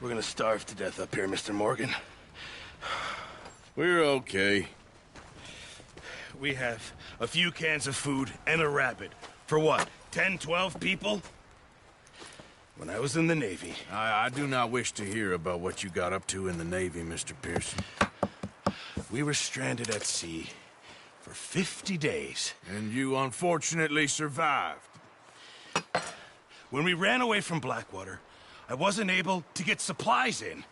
We're gonna starve to death up here, Mr. Morgan. We're okay. We have a few cans of food and a rabbit. For what, 10, 12 people? When I was in the Navy... I do not wish to hear about what you got up to in the Navy, Mr. Pearson. We were stranded at sea for 50 days. And you unfortunately survived. When we ran away from Blackwater, I wasn't able to get supplies in.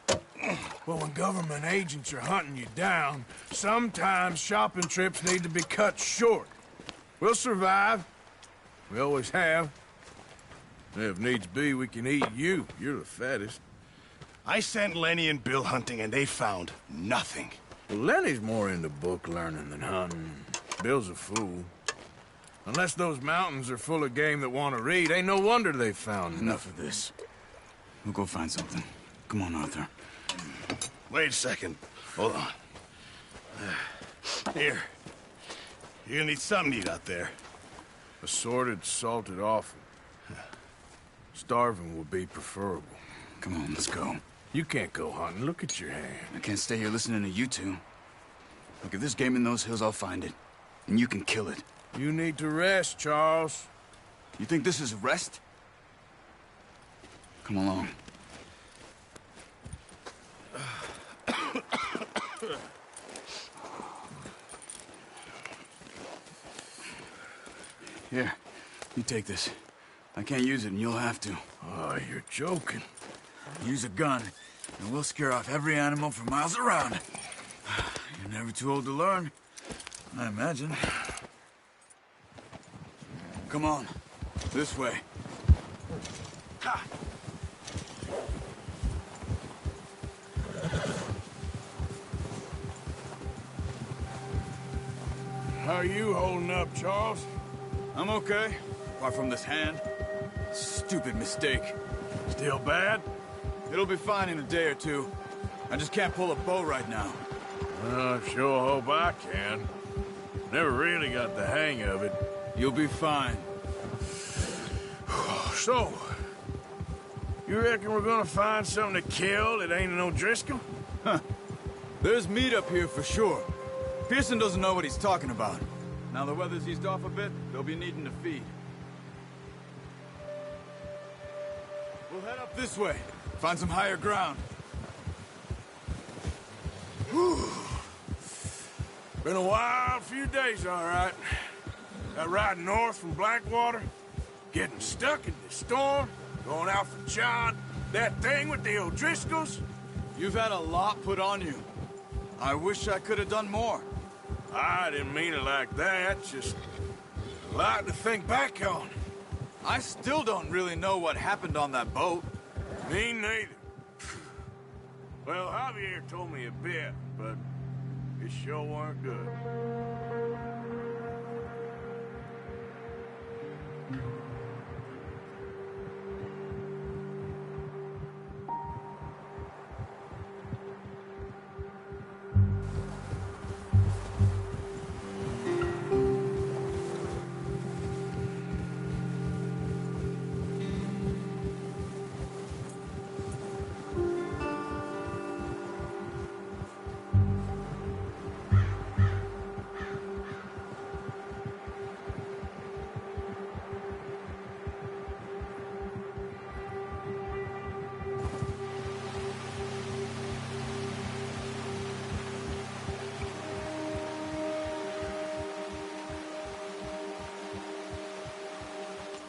Well, when government agents are hunting you down, sometimes shopping trips need to be cut short. We'll survive. We always have. If needs be, we can eat you. You're the fattest. I sent Lenny and Bill hunting, and they found nothing. Well, Lenny's more into book learning than hunting. Bill's a fool. Unless those mountains are full of game that want to read, ain't no wonder they found Enough of this. We'll go find something. Come on, Arthur. Wait a second. Hold on. Here. You're gonna need something to eat out there. Assorted, salted offal. Starving would be preferable. Come on, let's go. You can't go hunting. Look at your hand. I can't stay here listening to you two. Look, if there's game in those hills, I'll find it. And you can kill it. You need to rest, Charles. You think this is rest? Come along. Here, you take this. I can't use it, and you'll have to. Oh, you're joking. Use a gun, and we'll scare off every animal for miles around. You're never too old to learn, I imagine. Come on, this way. Ha! How are you holding up, Charles? I'm okay, apart from this hand. Stupid mistake. Still bad? It'll be fine in a day or two. I just can't pull a bow right now. I sure hope I can. Never really got the hang of it. You'll be fine. So, you reckon we're gonna find something to kill that ain't an O'Driscoll? Huh. There's meat up here for sure. Pearson doesn't know what he's talking about. Now the weather's eased off a bit, they'll be needing to feed. We'll head up this way. Find some higher ground. Whew. Been a wild few days, all right. That ride north from Blackwater, getting stuck in the storm, going out for John, that thing with the O'Driscolls. You've had a lot put on you. I wish I could have done more. I didn't mean it like that, just a lot to think back on. I still don't really know what happened on that boat. Me neither. Well, Javier told me a bit, but it sure weren't good.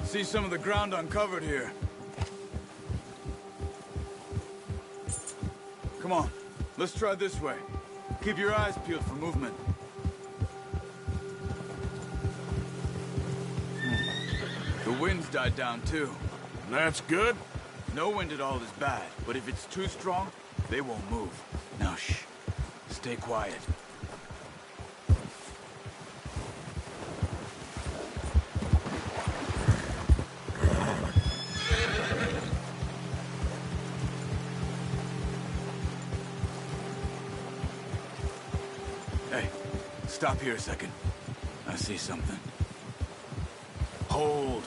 See some of the ground uncovered here. Come on, let's try this way. Keep your eyes peeled for movement. The wind's died down too. That's good. No wind at all is bad, but if it's too strong, they won't move. Now shh, stay quiet. Hey, stop here a second. I see something. Hold.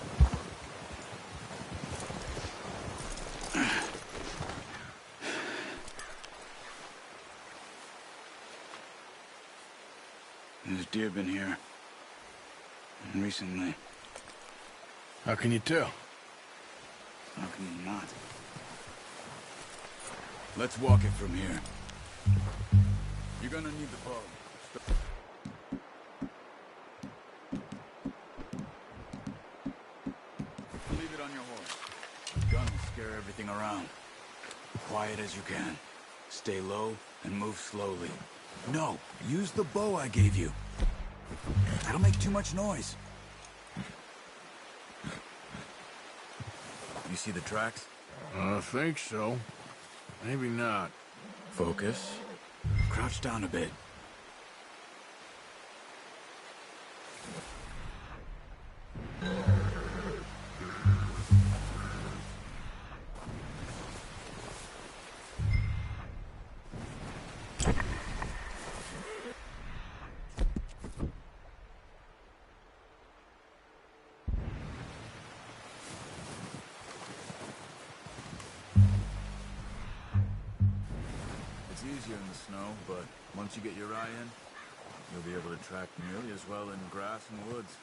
There's deer been here. And recently. How can you tell? How can you not? Let's walk it from here. You're gonna need the bow. Leave it on your horse. The gun will scare everything around. Quiet as you can. Stay low and move slowly. No, use the bow I gave you. That'll make too much noise. You see the tracks? I think so. Maybe not. Focus. Crouch down a bit. It's easier in the snow, but once you get your eye in, you'll be able to track nearly as well in grass and woods.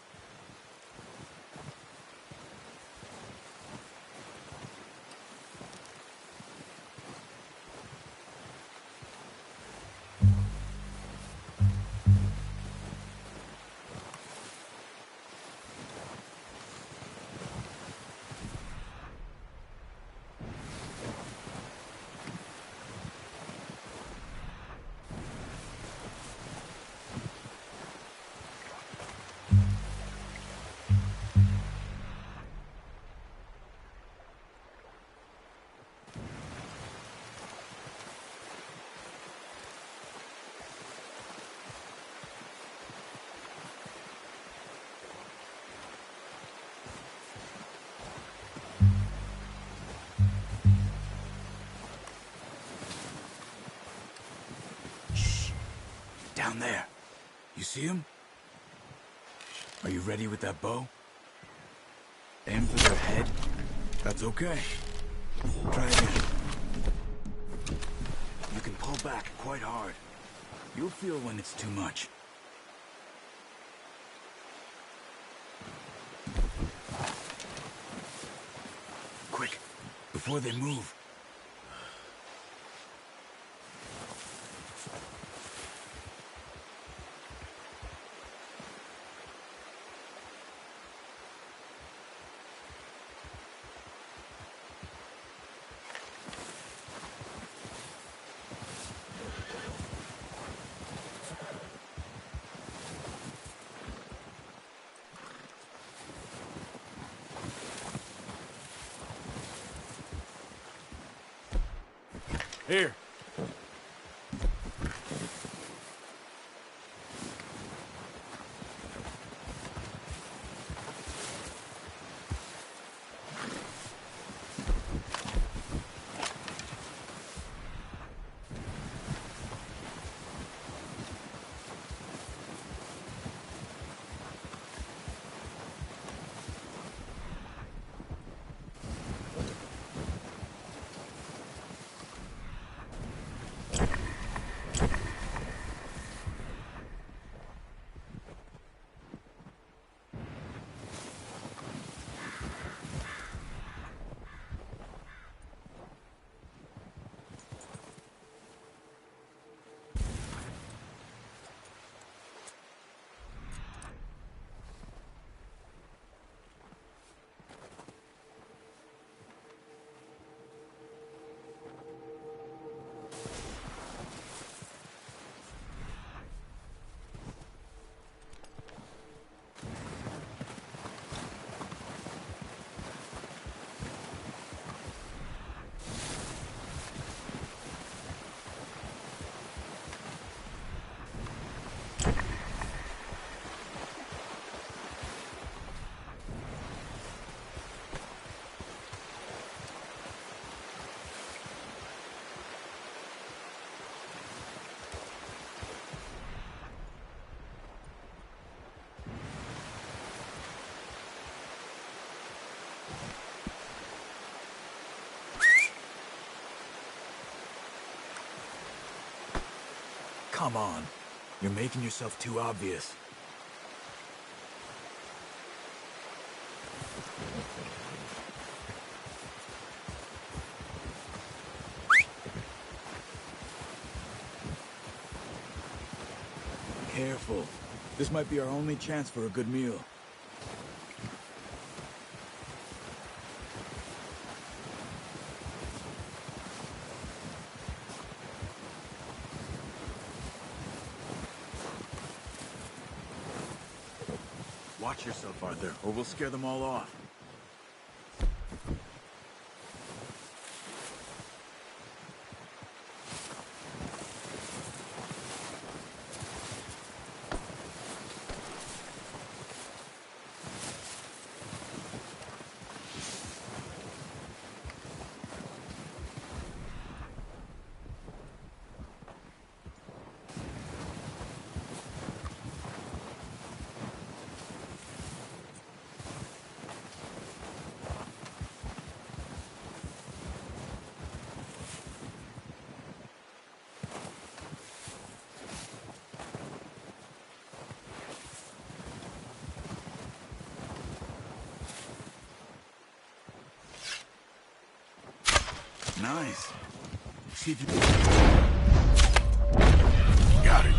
Down there. You see him? Are you ready with that bow? Aim for their head. That's okay. Try again. You can pull back quite hard. You'll feel when it's too much. Quick, before they move. Here. Come on. You're making yourself too obvious. Careful. This might be our only chance for a good meal. Watch yourself, Arthur, or we'll scare them all off. Nice. See if you Got it.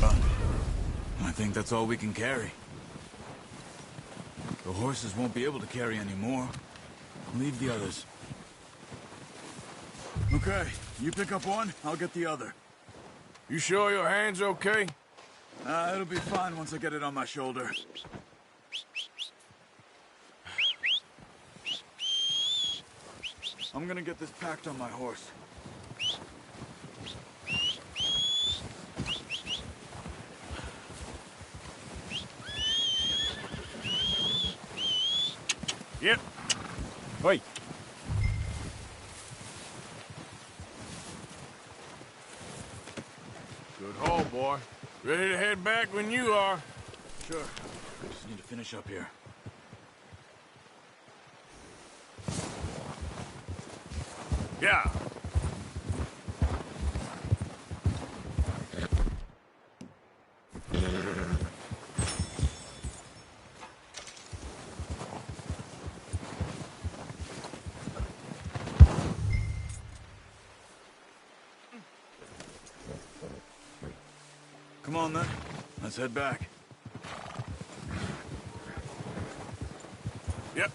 run. I think that's all we can carry. The horses won't be able to carry any more. Leave the others. Okay, you pick up one, I'll get the other. You sure your hand's okay? It'll be fine once I get it on my shoulder. I'm gonna get this packed on my horse. Yep. Wait. Good haul, boy. Ready to head back when you are. Sure. I just need to finish up here. Yeah. Come on then. Let's head back. Yep.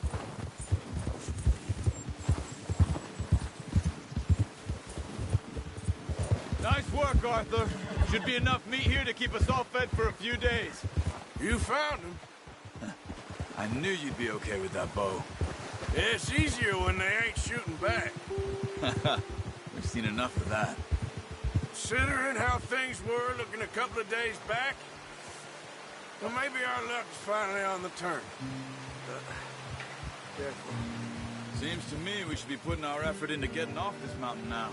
Nice work, Arthur. Should be enough meat here to keep us all fed for a few days. You found him. I knew you'd be okay with that bow. It's easier when they ain't shooting back. We've seen enough of that. Considering how things were looking a couple of days back, well, maybe our luck's finally on the turn. Careful. Seems to me we should be putting our effort into getting off this mountain now.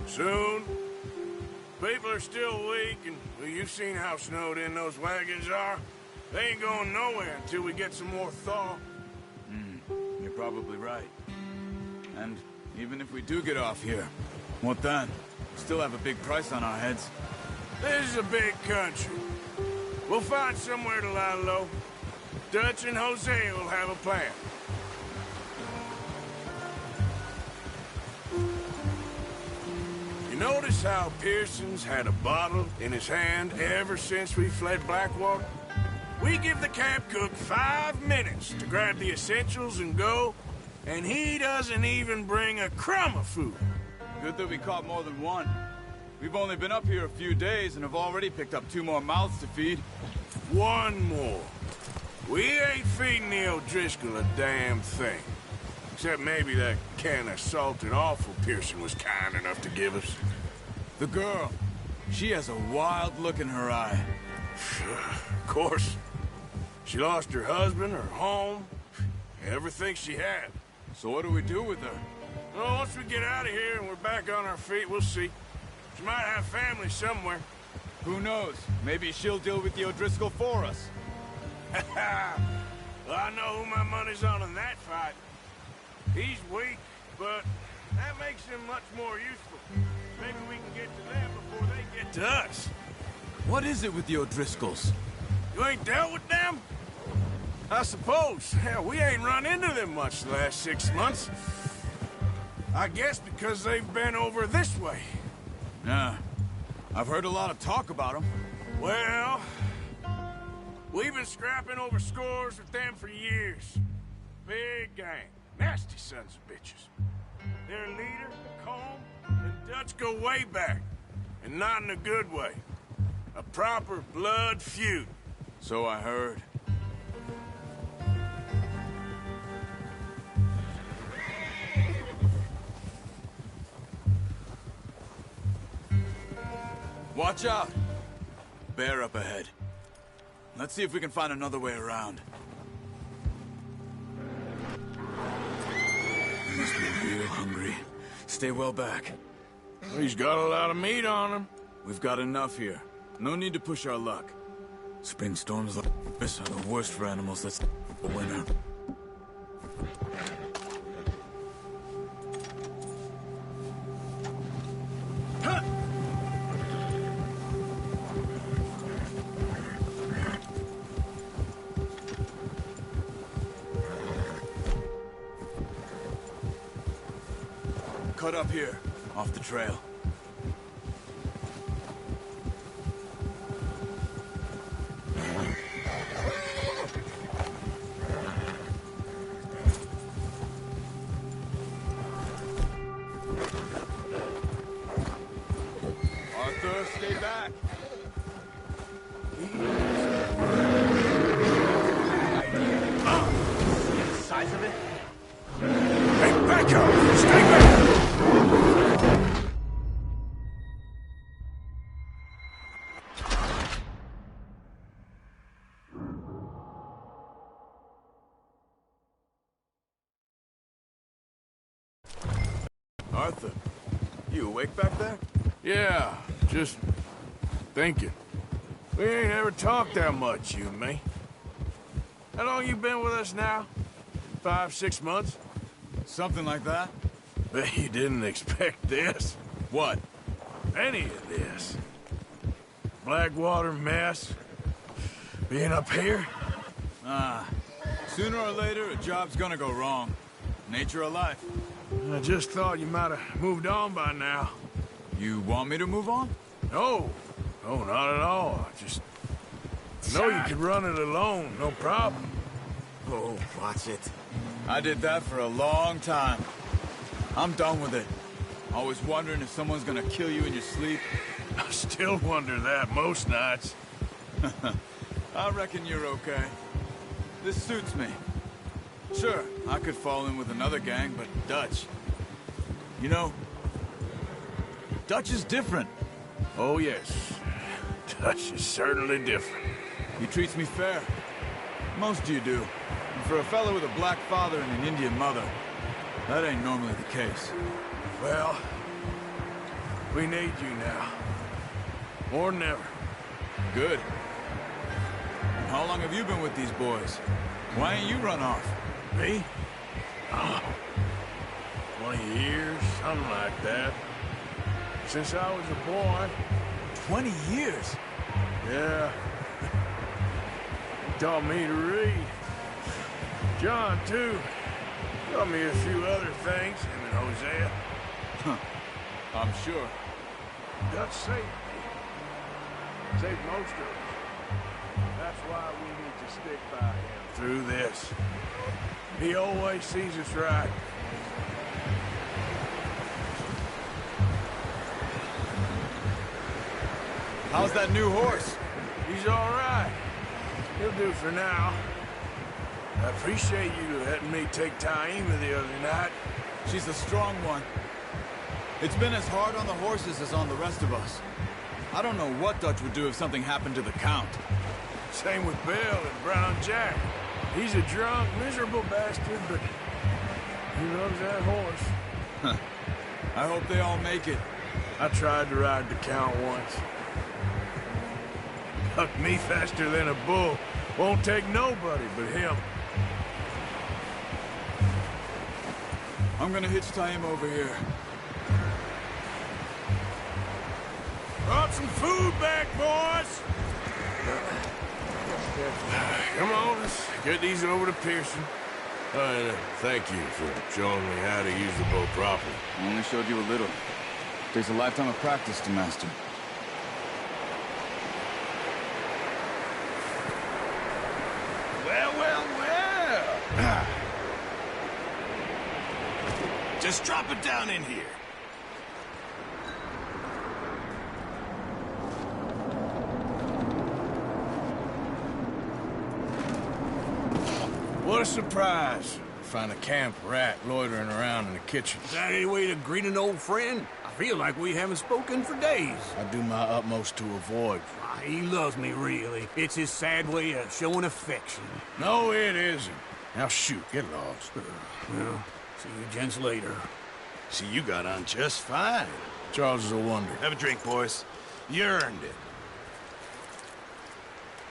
Soon. People are still weak, and well, you've seen how snowed in those wagons are. They ain't going nowhere until we get some more thaw. You're probably right. And even if we do get off here, what then? We still have a big price on our heads. This is a big country. We'll find somewhere to lie low. Dutch and Hosea will have a plan. You notice how Pearson's had a bottle in his hand ever since we fled Blackwater? We give the camp cook 5 minutes to grab the essentials and go, and he doesn't even bring a crumb of food. Good that we caught more than one. We've only been up here a few days and have already picked up 2 more mouths to feed. One more. We ain't feeding the O'Driscoll a damn thing. Except maybe that can of salted offal Pearson was kind enough to give us. The girl. She has a wild look in her eye. Of course. She lost her husband, her home, everything she had. So what do we do with her? Well, once we get out of here and we're back on our feet, we'll see. She might have family somewhere. Who knows? Maybe she'll deal with the O'Driscoll for us. Well, I know who my money's on in that fight. He's weak, but That makes them much more useful. Maybe we can get to them before they get to us. What is it with the O'Driscolls? You ain't dealt with them? I suppose. Hell, we ain't run into them much the last 6 months. I guess because they've been over this way. Yeah. I've heard a lot of talk about them. Well, we've been scrapping over scores with them for years. Big gang. Nasty sons of bitches. Their leader, Colm, and Dutch go way back. And not in a good way. A proper blood feud. So I heard. Watch out! Bear up ahead. Let's see if we can find another way around. He must be real hungry. Stay well back. He's got a lot of meat on him. We've got enough here. No need to push our luck. Spring storms like this are the worst for animals that's a winter. Cut up here, off the trail. Arthur, stay back. Size of it? Hey, back up! Stay back! Arthur, you awake back there? Yeah, just thinking. We ain't ever talked that much, you and me. How long you been with us now? 5, 6 months? Something like that? Bet you didn't expect this. What? Any of this. Blackwater mess. Being up here? Sooner or later, a job's gonna go wrong. Nature of life. I just thought you might have moved on by now. You want me to move on? No. No, not at all. I just know you could run it alone, no problem. Oh, watch it. I did that for a long time. I'm done with it. Always wondering if someone's gonna kill you in your sleep. I still wonder that most nights. I reckon you're okay. This suits me. Sure, I could fall in with another gang, but Dutch... You know, Dutch is different. Oh, yes. Dutch is certainly different. He treats me fair. Most of you do. And for a fellow with a black father and an Indian mother, that ain't normally the case. Well, we need you now. More than ever. Good. And how long have you been with these boys? Why ain't you run off? Me? Oh, 20 years, something like that. Since I was a boy. 20 years? Yeah. He taught me to read. John, too. Taught me a few other things, him and Hosea. I'm sure. Dutch saved me. Saved most of us. That's why we need to stick by him through this. He always sees us right. How's that new horse? He's all right. He'll do for now. I appreciate you letting me take Taima the other night. She's a strong one. It's been as hard on the horses as on the rest of us. I don't know what Dutch would do if something happened to the Count. Same with Bill and Brown Jack. He's a drunk, miserable bastard, but he loves that horse. I hope they all make it. I tried to ride the Count once. Bucked me faster than a bull. Won't take nobody but him. I'm gonna hitch Taima over here. some food back, boys! Come on, let's get these over to Pearson. Thank you for showing me how to use the bow properly. I only showed you a little. Takes a lifetime of practice to master. Well, well, well. Just drop it down in here. What a surprise. Find a camp rat loitering around in the kitchen. Is that any way to greet an old friend? I feel like we haven't spoken for days. I do my utmost to avoid. He loves me, really. It's his sad way of showing affection. No, it isn't. Now shoot, get lost. Well, see you gents later. See, you got on just fine. Charles is a wonder. Have a drink, boys. You earned it.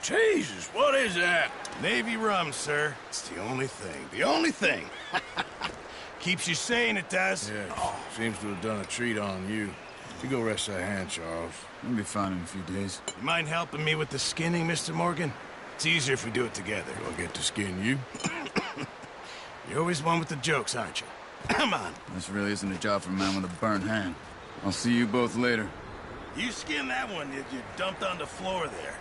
Jesus, what is that? Navy rum, sir. It's the only thing. The only thing. Keeps you sane, it does. Yeah, seems to have done a treat on you. You go rest that hand, Charles. I'll be fine in a few days. You mind helping me with the skinning, Mr. Morgan? It's easier if we do it together. Do I get to skin you? You're always one with the jokes, aren't you? Come on. This really isn't a job for a man with a burnt hand. I'll see you both later. You skin that one that you dumped on the floor there.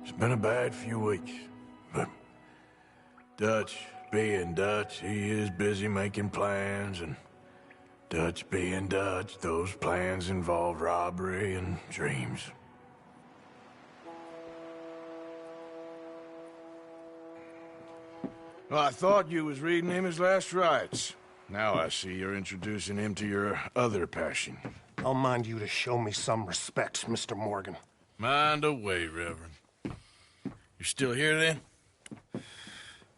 It's been a bad few weeks, but Dutch being Dutch, he is busy making plans, and Dutch being Dutch, those plans involve robbery and dreams. Well, I thought you was reading him his last rites. Now I see you're introducing him to your other passion. I'll mind you to show me some respect, Mr. Morgan. Mind away, Reverend. You're still here, then?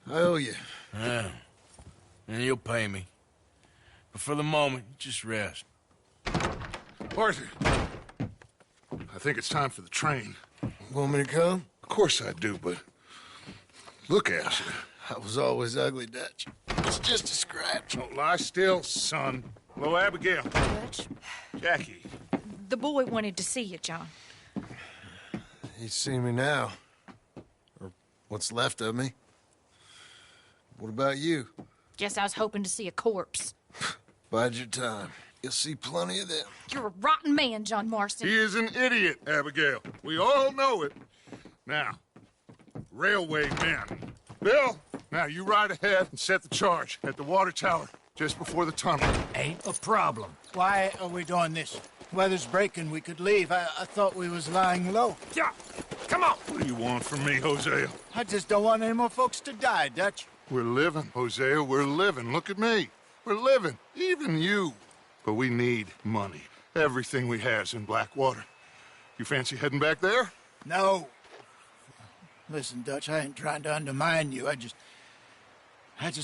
I owe you. Yeah. And you'll pay me. But for the moment, just rest. Arthur, I think it's time for the train. Want me to come? Of course I do, but look at you. I was always ugly, Dutch. It's just a scratch. Don't lie still, son. Hello, Abigail. Dutch, Jackie. the boy wanted to see you, John. He's seen me now. Or what's left of me. What about you? Guess I was hoping to see a corpse. Bide your time. You'll see plenty of them. You're a rotten man, John Marston. He is an idiot, Abigail. We all know it. Now, railway men. Bill, now you ride ahead and set the charge at the water tower just before the tunnel. Ain't a problem. Why are we doing this? Weather's breaking. We could leave. I thought we was lying low. Yeah, come on. What do you want from me, Hosea? I just don't want any more folks to die, Dutch. We're living, Hosea. We're living. Look at me. We're living. Even you. But we need money. Everything we has in Blackwater. You fancy heading back there? No. Listen, Dutch, I ain't trying to undermine you. I just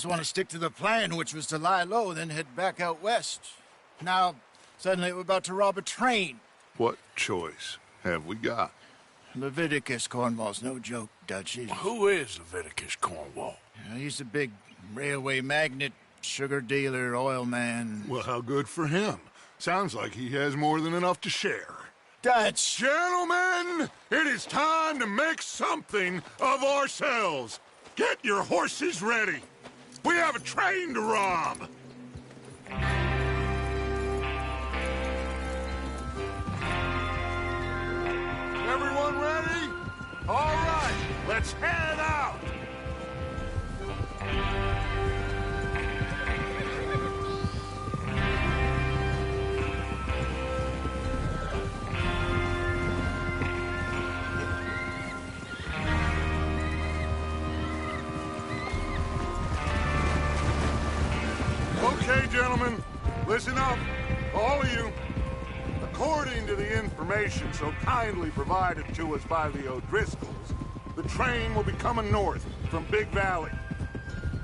want to stick to the plan, which was to lie low, then head back out west. Now, suddenly we're about to rob a train. What choice have we got? Leviticus Cornwall's no joke, Dutch. Who is Leviticus Cornwall? He's a big railway magnate, sugar dealer, oil man. Well, how good for him. Sounds like he has more than enough to share. Dutch! Gentlemen, it is time to make something of ourselves. Get your horses ready. We have a train to rob. Everyone ready? All right, let's head out. Okay, gentlemen, listen up, all of you. According to the information so kindly provided to us by the O'Driscolls, the train will be coming north from Big Valley.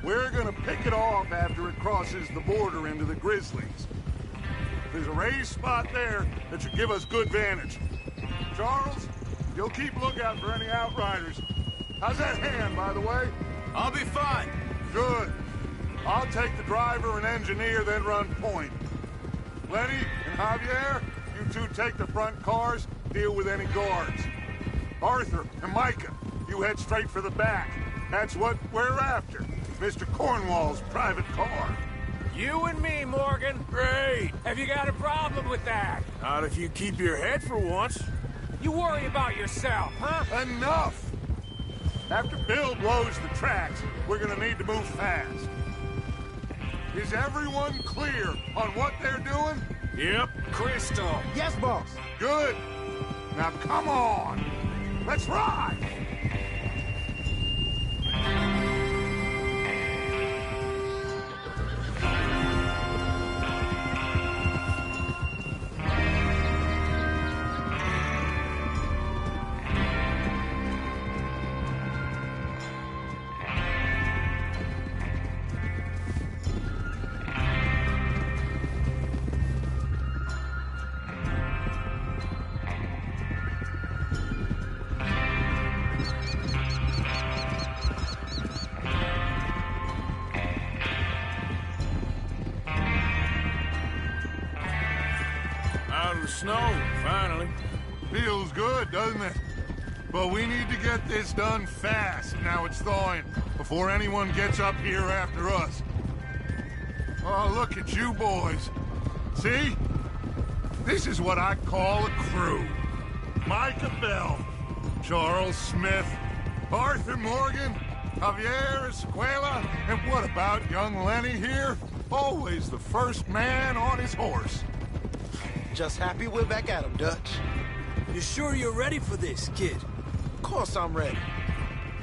We're gonna pick it off after it crosses the border into the Grizzlies. There's a raised spot there that should give us good vantage. Charles, you'll keep lookout for any outriders. How's that hand, by the way? I'll be fine. Good. I'll take the driver and engineer, then run point. Lenny and Javier, you two take the front cars, deal with any guards. Arthur and Micah, you head straight for the back. That's what we're after. Mr. Cornwall's private car. You and me, Morgan. Great. Have you got a problem with that? Not if you keep your head for once. You worry about yourself, huh? Enough! After Bill blows the tracks, we're gonna need to move fast. Is everyone clear on what they're doing? Yep. Crystal. Yes, boss. Good. Now come on. Let's ride. Out of the snow, finally. Feels good, doesn't it? But we need to get this done fast, now it's thawing, before anyone gets up here after us. Oh, look at you boys. See? This is what I call a crew. Micah Bell, Charles Smith, Arthur Morgan, Javier Escuela, and what about young Lenny here? Always the first man on his horse. Just happy we're back at him, Dutch. You sure you're ready for this, kid? Of course I'm ready.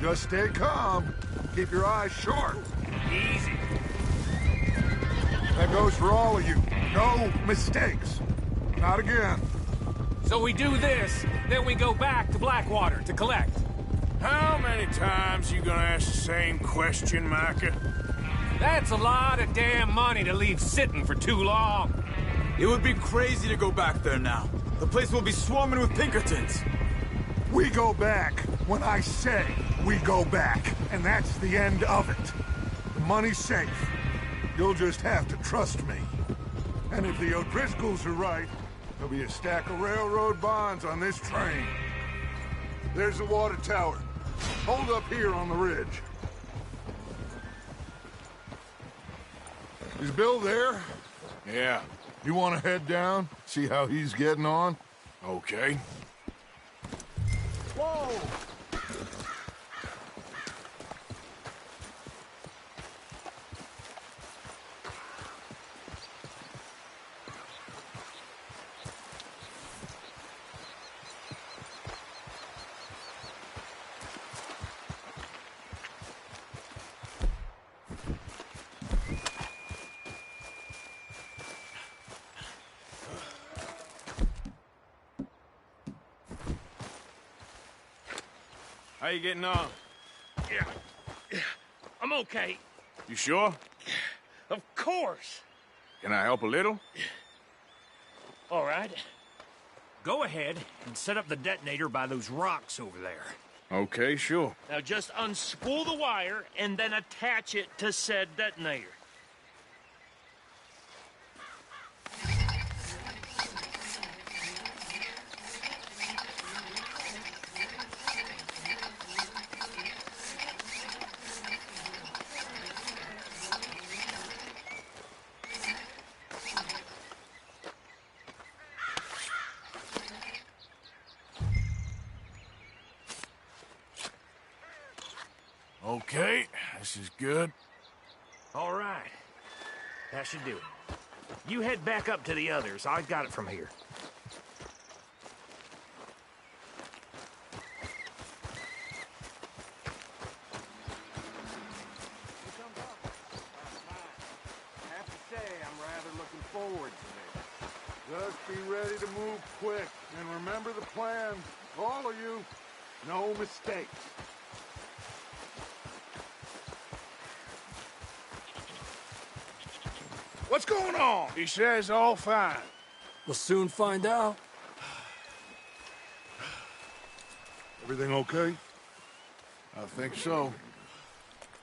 Just stay calm. Keep your eyes sharp. Easy. That goes for all of you. No mistakes. Not again. So we do this, then we go back to Blackwater to collect. How many times you gonna ask the same question, Micah? That's a lot of damn money to leave sitting for too long. It would be crazy to go back there now. The place will be swarming with Pinkertons. We go back when I say we go back, and that's the end of it. The money's safe. You'll just have to trust me. And if the O'Driscolls are right, there'll be a stack of railroad bonds on this train. There's the water tower. Hold up here on the ridge. Is Bill there? Yeah. You want to head down, see how he's getting on? Okay. Whoa! How you getting on? Yeah. I'm okay. You sure? Of course. Can I help a little? All right. Go ahead and set up the detonator by those rocks over there. Okay, sure. Now just unspool the wire and then attach it to said detonator. Okay, this is good. All right. That should do it. You head back up to the others. I got it from here. Have to say, I'm rather looking forward to this. Just be ready to move quick. And remember the plan. All of you. No mistakes. What's going on? He says all fine. We'll soon find out. Everything okay? I think so.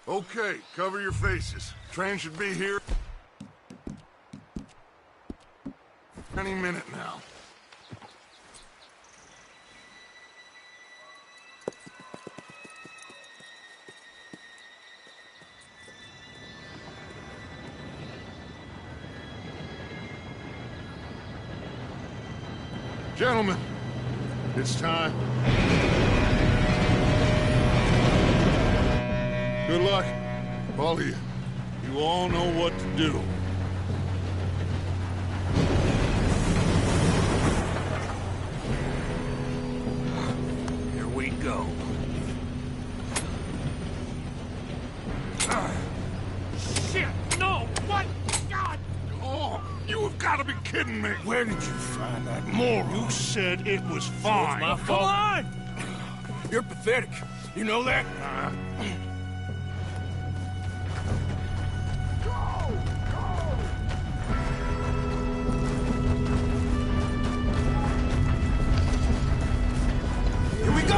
Okay, cover your faces. Train should be here any minute now. Gentlemen, it's time. Good luck, all of you. You all know what to do. Here we go. Shit! No! What? God! Oh, you have got to be kidding me. Where did you find that moron? You said it was fine. My fault. Come on! You're pathetic. You know that? Here we go!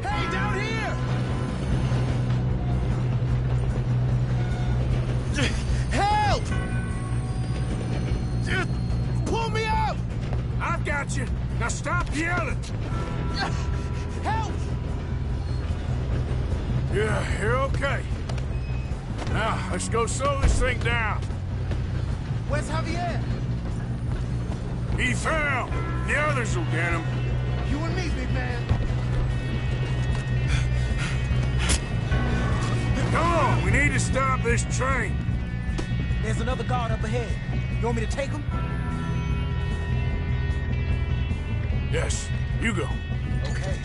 Hey, down here! Help! Pull me up! I've got you. Now stop yelling. Help! Yeah, you're okay. Now, let's go slow this thing down. Where's Javier? He fell. The others will get him. You and me, big man. Come on, we need to stop this train. There's another guard up ahead. You want me to take him? Yes, you go. Okay.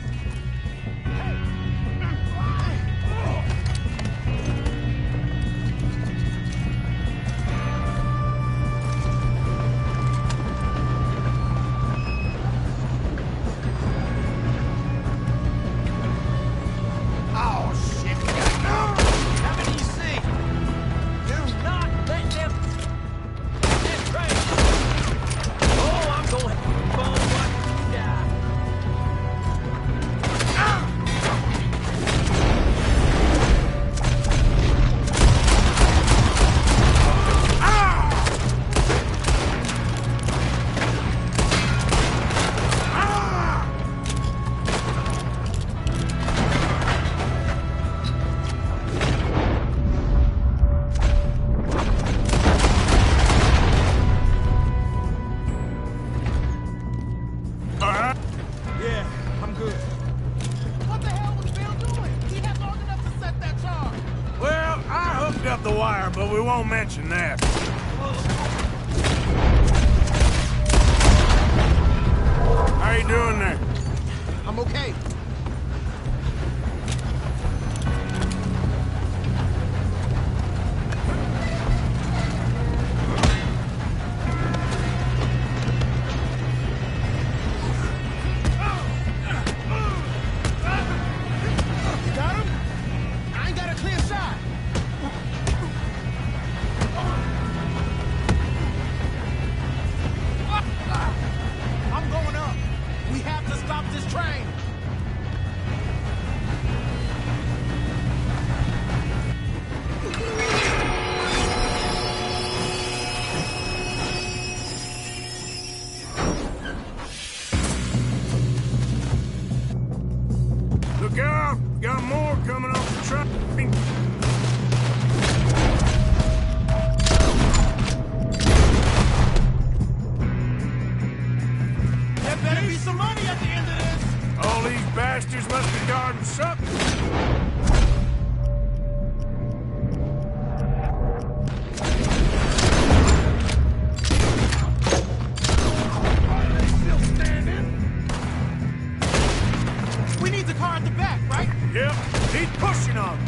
bastards must be guarding something. We need the car at the back, right? Yep, he's pushing on.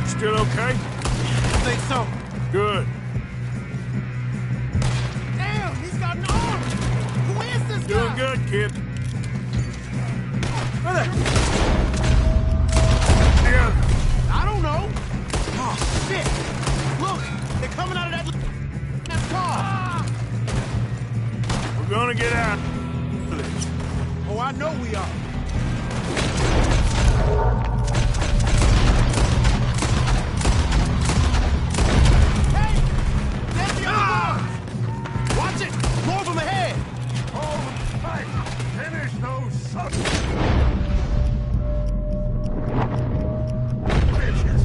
Still okay? I think so. Good. Damn, he's got an arm! Who is this Doing guy? good, kid. Brother! Yeah. I don't know. Oh, shit! Look, they're coming out of that car! We're gonna get out. Oh, I know we are. Hey! There's the other boys! Watch it! More of them ahead! Hold tight. Finish those suckers. Bitches.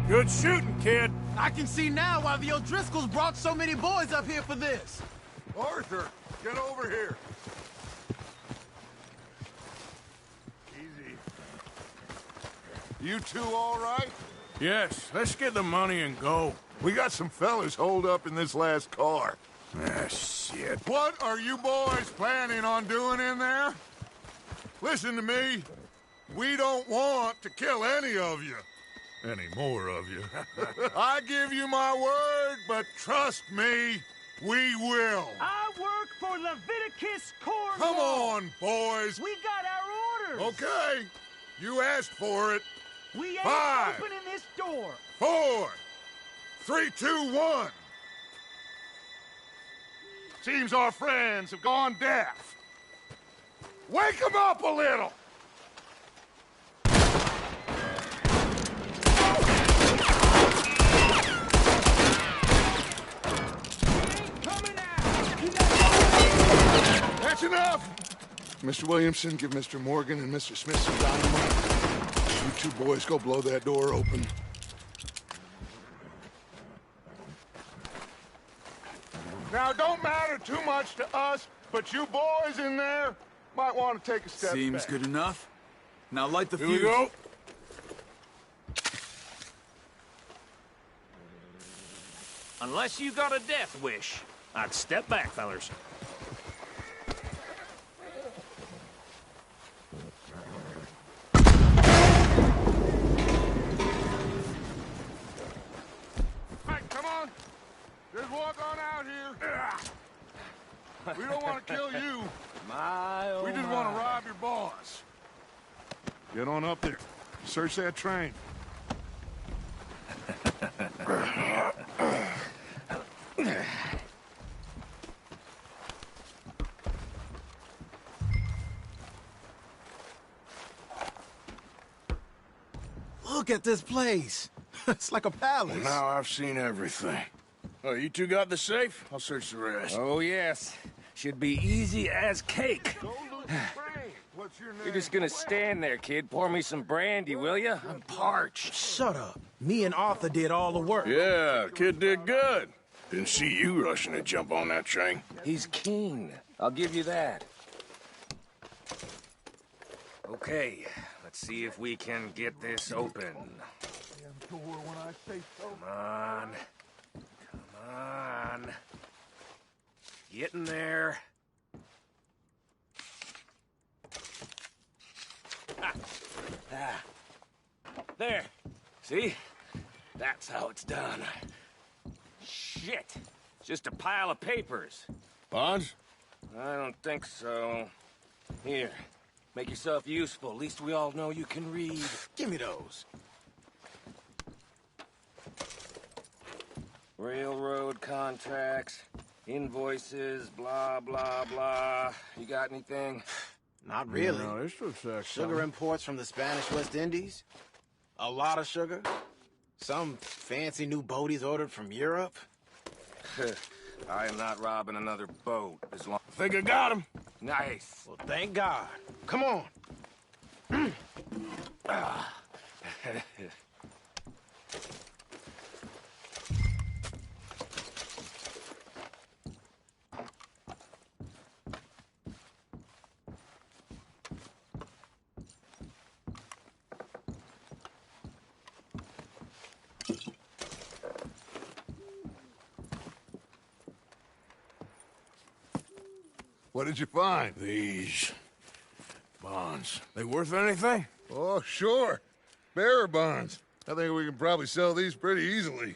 Good shooting, kid. I can see now why the O'Driscolls brought so many boys up here for this. Arthur, get over here. Easy. You two all right? Yes, let's get the money and go. We got some fellas holed up in this last car. Ah, shit. What are you boys planning on doing in there? Listen to me. We don't want to kill any of you. Any more of you. I give you my word, but trust me, we will. I work for Leviticus Cornwall. Come on, boys. We got our orders. Okay. You asked for it. We ain't 5, opening this door. 4, 3, 2, 1. Seems our friends have gone deaf. Wake them up a little. That's enough! Mr. Williamson, give Mr. Morgan and Mr. Smith some dynamite. You two boys go blow that door open. Now, don't matter too much to us, but you boys in there might want to take a step Seems back. good enough. Now light the Here fuse. we go. Unless you got a death wish, I'd step back, fellers. Hey, come on. Just walk on out here. We don't want to kill you. We just want to rob your boss. Get on up there. Search that train. Look at this place. It's like a palace. Now I've seen everything. Oh, you two got the safe? I'll search the rest. Oh, yes. Should be easy as cake. What's your name? You're just gonna stand there, kid. Pour me some brandy, will you? I'm parched. Shut up. Me and Arthur did all the work. Yeah, kid did good. Didn't see you rushing to jump on that train. He's keen. I'll give you that. Okay, let's see if we can get this open. Come on. Come on. Get in there. Ah. There. See? That's how it's done. Shit. Just a pile of papers. Bonds? I don't think so. Here. Make yourself useful. At least we all know you can read. Give me those. Railroad contracts, invoices, blah, blah, blah. You got anything? Not really. No, this looks like Sugar something. imports from the Spanish West Indies. A lot of sugar. Some fancy new boat he's ordered from Europe. I am not robbing another boat as long... Think I got him. Nice. Well, thank God. Come on. What did you find? These bonds. They worth anything? Oh, sure. Bearer bonds. I think we can probably sell these pretty easily.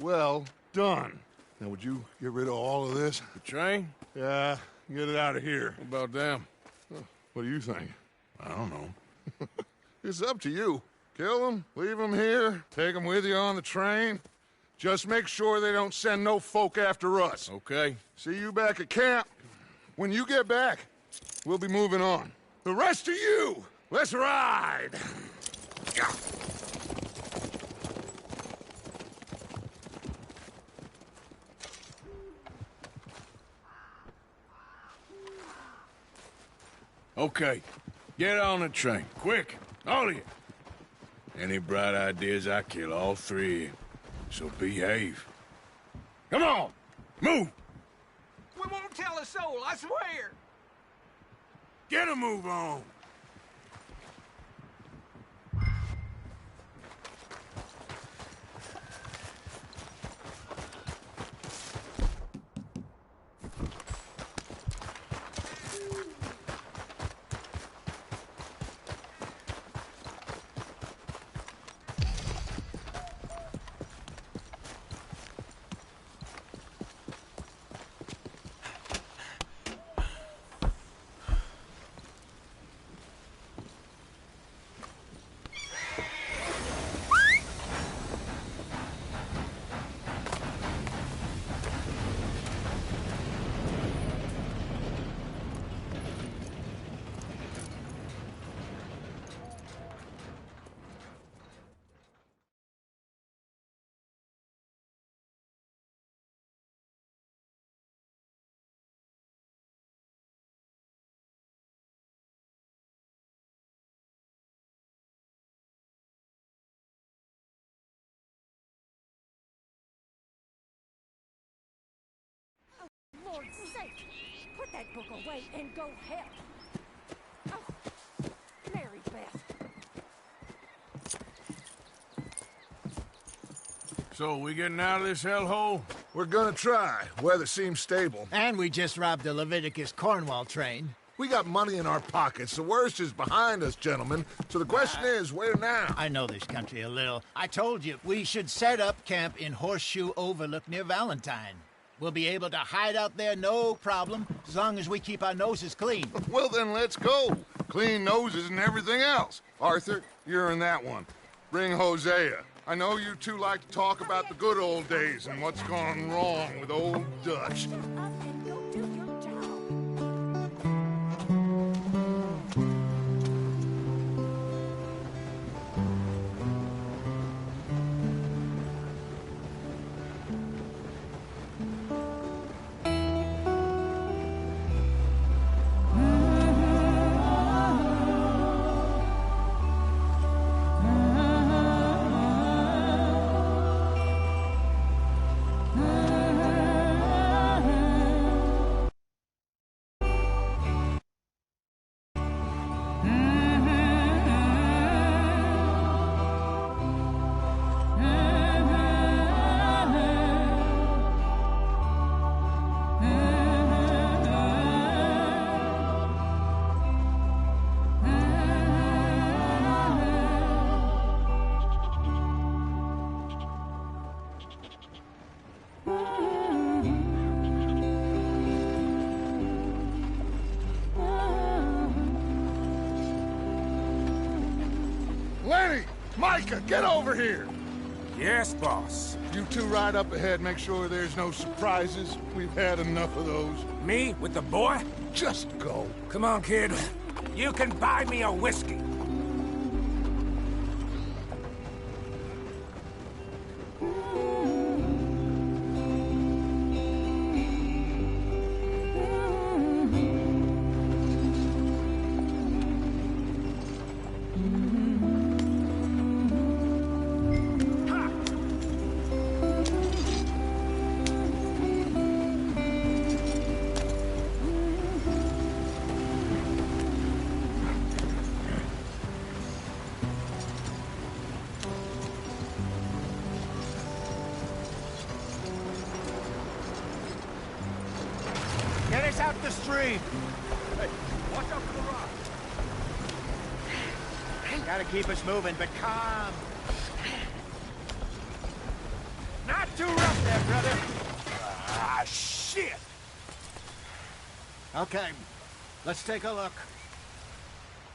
Well done. Now, would you get rid of all of this? The train? Yeah, get it out of here. What about them? What do you think? I don't know. It's up to you. Kill them, leave them here, take them with you on the train. Just make sure they don't send no folk after us. Okay. See you back at camp. When you get back, we'll be moving on. The rest of you, let's ride! Okay. Get on the train. Quick. All of you. Any bright ideas, I kill all three. So behave. Come on! Move! We won't tell a soul, I swear! Get a move on! Lord's sake! Put that book away and go help! Oh, Mary Beth. So, we getting out of this hellhole? We're gonna try. Weather seems stable. And we just robbed the Leviticus Cornwall train. We got money in our pockets. The worst is behind us, gentlemen. So the question is, where now? I know this country a little. I told you, we should set up camp in Horseshoe Overlook near Valentine. We'll be able to hide out there, no problem, as long as we keep our noses clean. Well, then let's go. Clean noses and everything else. Arthur, you're in that one. Bring Hosea. I know you two like to talk about the good old days and what's gone wrong with old Dutch. Lenny! Micah, get over here! Yes, boss. You two ride up ahead, make sure there's no surprises. We've had enough of those. Me with the boy? Just go. Come on, kid. You can buy me a whiskey. Get us out the stream. Hey, watch out for the rock. Gotta keep us moving, but calm. Not too rough there, brother. Ah, shit! Okay, let's take a look.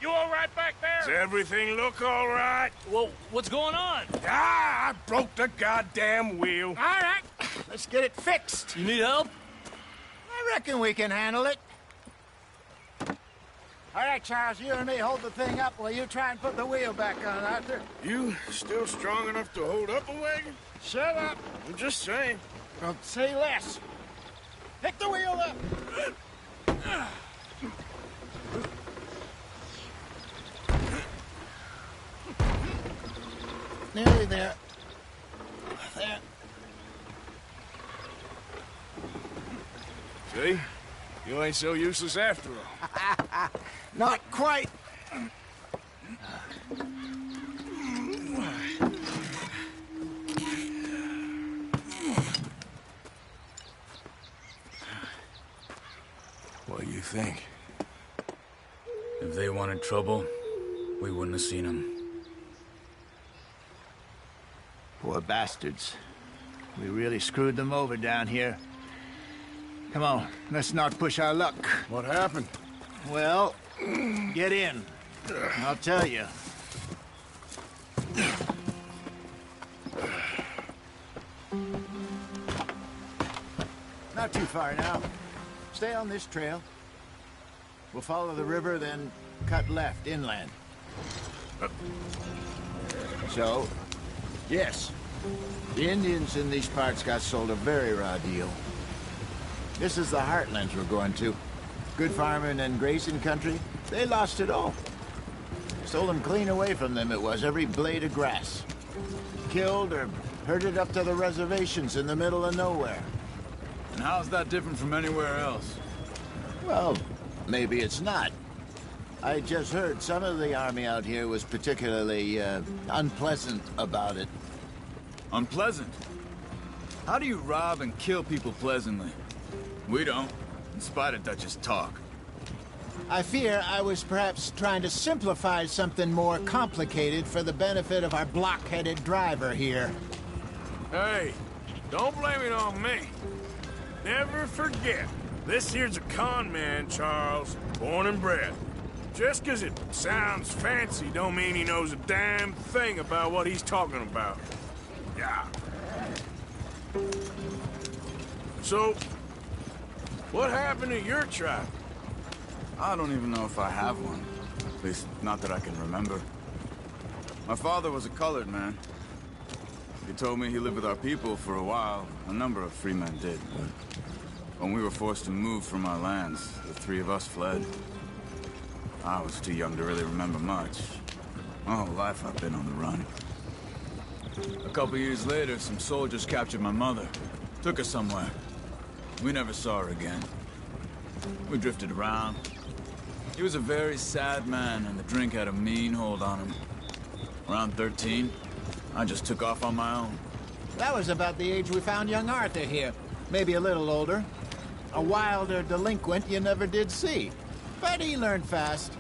You all right back there? Does everything look all right? Well, what's going on? Ah, I broke the goddamn wheel. All right, let's get it fixed. You need help? I reckon we can handle it. All right, Charles, you and me hold the thing up while you try and put the wheel back on, Arthur. You still strong enough to hold up a wagon? Shut up. I'm just saying. Well, say less. Pick the wheel up. Nearly there. There. See? You ain't so useless after all. Not quite. What do you think? If they wanted trouble, we wouldn't have seen them. Poor bastards. We really screwed them over down here. Come on, let's not push our luck. What happened? Well, get in. I'll tell you. Not too far now. Stay on this trail. We'll follow the river, then cut left inland. So, yes, the Indians in these parts got sold a very raw deal. This is the heartlands we're going to. Good farming and grazing country, they lost it all. Stolen clean away from them it was, every blade of grass. Killed or herded up to the reservations in the middle of nowhere. And how's that different from anywhere else? Well, maybe it's not. I just heard some of the army out here was particularly, unpleasant about it. Unpleasant? How do you rob and kill people pleasantly? We don't, in spite of Dutch's talk. I fear I was perhaps trying to simplify something more complicated for the benefit of our block-headed driver here. Hey, don't blame it on me. Never forget, this here's a con man, Charles, born and bred. Just 'cause it sounds fancy don't mean he knows a damn thing about what he's talking about. Yeah. So, what happened to your tribe? I don't even know if I have one. At least, not that I can remember. My father was a colored man. He told me he lived with our people for a while. A number of free men did, but when we were forced to move from our lands, the three of us fled. I was too young to really remember much. My whole life I've been on the run. A couple years later, some soldiers captured my mother. Took her somewhere. We never saw her again. We drifted around. He was a very sad man, and the drink had a mean hold on him. Around 13, I just took off on my own. That was about the age we found young Arthur here. Maybe a little older. A wilder delinquent you never did see. But he learned fast.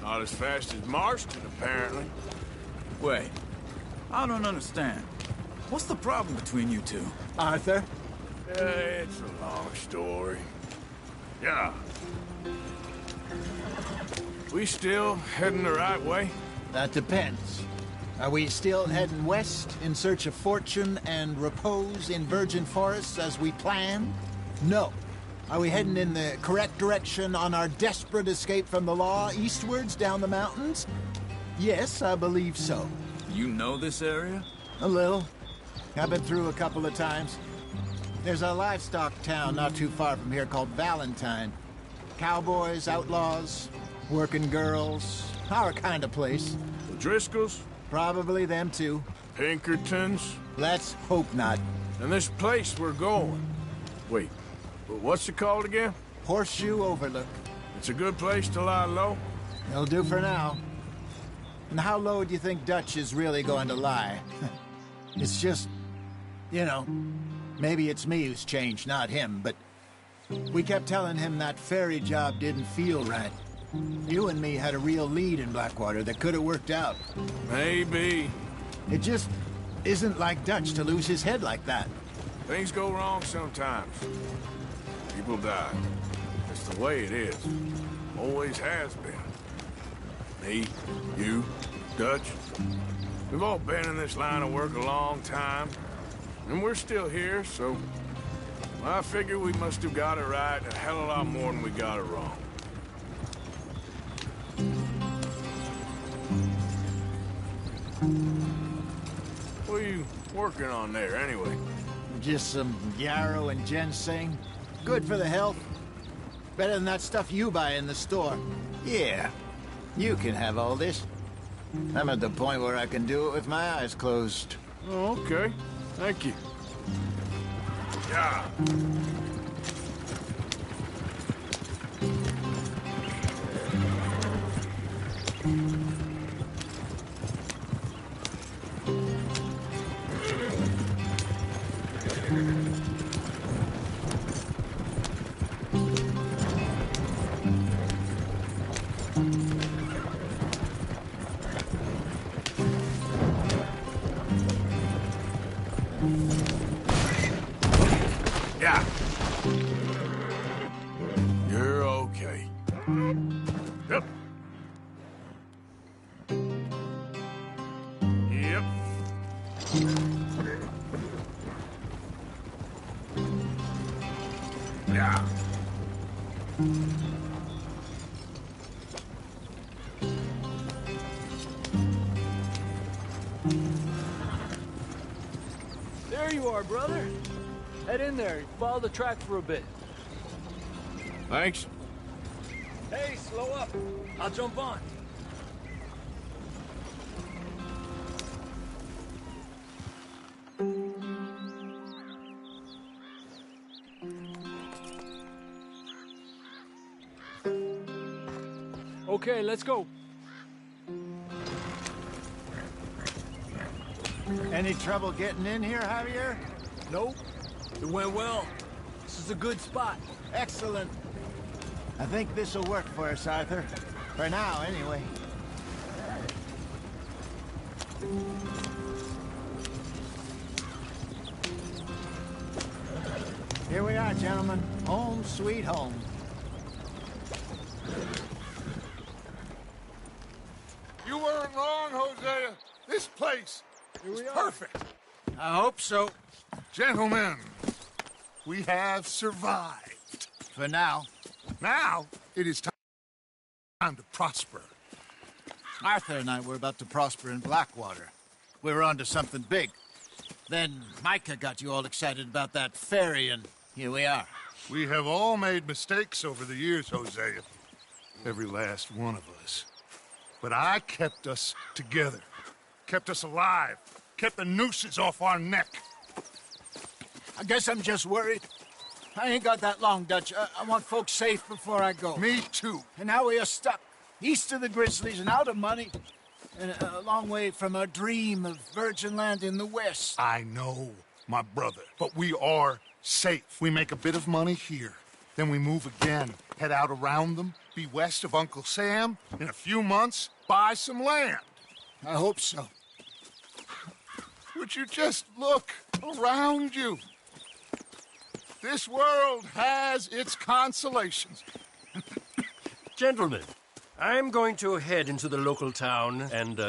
Not as fast as Marston, apparently. Wait, I don't understand. What's the problem between you two? Arthur? It's a long story. Yeah. We still heading the right way? That depends. Are we still heading west in search of fortune and repose in virgin forests as we planned? No. Are we heading in the correct direction on our desperate escape from the law eastwards down the mountains? Yes, I believe so. You know this area? A little. I've been through a couple of times. There's a livestock town not too far from here called Valentine. Cowboys, outlaws, working girls, our kind of place. The Driscolls? Probably them too. Pinkertons? Let's hope not. And this place we're going. Wait, but what's it called again? Horseshoe Overlook. It's a good place to lie low? It'll do for now. And how low do you think Dutch is really going to lie? It's just, you know, maybe it's me who's changed, not him, but we kept telling him that ferry job didn't feel right. You and me had a real lead in Blackwater that could have worked out. Maybe. It just isn't like Dutch to lose his head like that. Things go wrong sometimes. People die. It's the way it is. Always has been. Me, you, Dutch. We've all been in this line of work a long time. And we're still here, so... I figure we must have got it right a hell of a lot more than we got it wrong. What are you working on there, anyway? Just some yarrow and ginseng. Good for the health. Better than that stuff you buy in the store. Yeah, you can have all this. I'm at the point where I can do it with my eyes closed. Oh, okay. Thank you. Yeah. Yeah. You're okay. Yep. Yep. Yeah. There you are, brother. Head in there. Follow the track for a bit. Thanks. Hey, slow up. I'll jump on. Okay, let's go. Any trouble getting in here, Javier? Nope. It went well. This is a good spot. Excellent. I think this'll work for us, Arthur. For now, anyway. Here we are, gentlemen. Home sweet home. You weren't wrong, Hosea. This place is perfect. I hope so. Gentlemen, we have survived. For now. Now, it is time to prosper. Arthur and I were about to prosper in Blackwater. We were onto something big. Then Micah got you all excited about that ferry, and here we are. We have all made mistakes over the years, Hosea. Every last one of us. But I kept us together. Kept us alive. Kept the nooses off our neck. I guess I'm just worried. I ain't got that long, Dutch. I want folks safe before I go. Me too. And now we are stuck east of the Grizzlies and out of money. And a long way from our dream of virgin land in the west. I know, my brother. But we are safe. We make a bit of money here. Then we move again. Head out around them. Be west of Uncle Sam. In a few months, buy some land. I hope so. Would you just look around you? This world has its consolations. Gentlemen, I'm going to head into the local town and,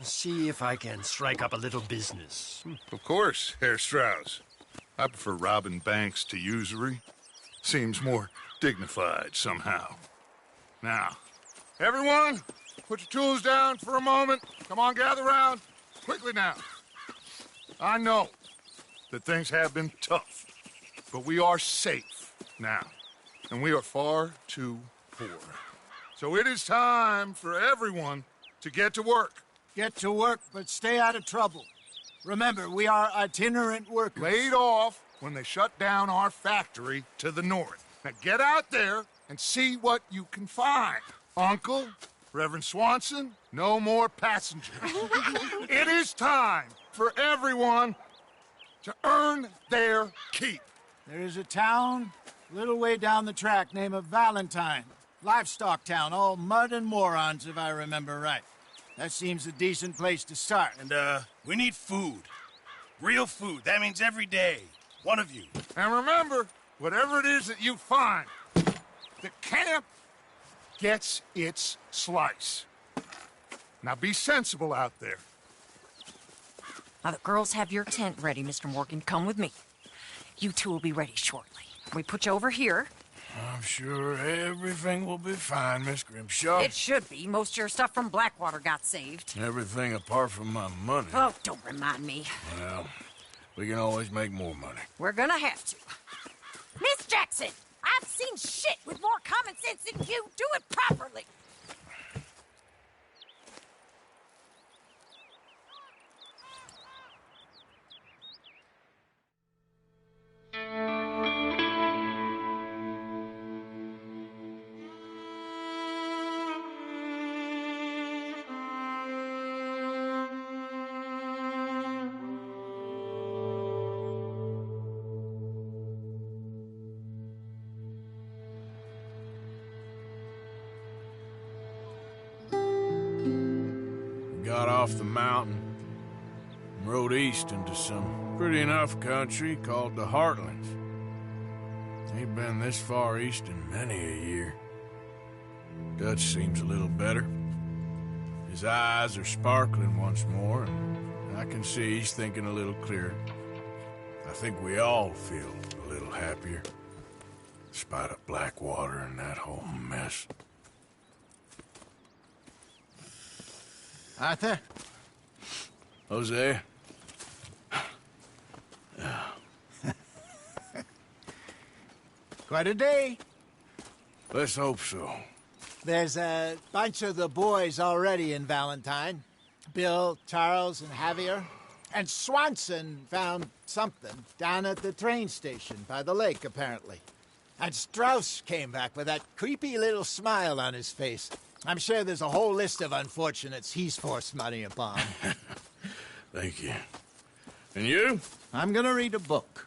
see if I can strike up a little business. Of course, Herr Strauss. I prefer robbing banks to usury. seems more dignified somehow. Now, everyone, put your tools down for a moment. Come on, gather round. Quickly now. I know that things have been tough, but we are safe now, and we are far too poor. So it is time for everyone to get to work. Get to work, but stay out of trouble. Remember, we are itinerant workers. Laid off when they shut down our factory to the north. Now get out there and see what you can find. Uncle, Reverend Swanson, no more passengers. It is time for everyone to earn their keep. There is a town a little way down the track named Valentine. Livestock town, all mud and morons, if I remember right. That seems a decent place to start. And, we need food. Real food. That means every day. One of you. And remember, whatever it is that you find, the camp gets its slice. Now be sensible out there. Now, the girls have your tent ready, Mr. Morgan. Come with me. You two will be ready shortly. We put you over here. I'm sure everything will be fine, Miss Grimshaw. It should be. Most of your stuff from Blackwater got saved. Everything apart from my money. Oh, don't remind me. Well, we can always make more money. We're gonna have to. Miss Jackson, I've seen shit with more common sense than you. Do it properly. Got off the mountain and rode east into some pretty enough country called the Heartlands. Ain't been this far east in many a year. Dutch seems a little better. His eyes are sparkling once more, and I can see he's thinking a little clearer. I think we all feel a little happier, despite of Blackwater and that whole mess. Arthur? Jose? Quite a day. Let's hope so. There's a bunch of the boys already in Valentine. Bill, Charles, and Javier. And Swanson found something down at the train station by the lake, apparently. And Strauss came back with that creepy little smile on his face. I'm sure there's a whole list of unfortunates he's forced money upon. Thank you. And you? I'm gonna read a book.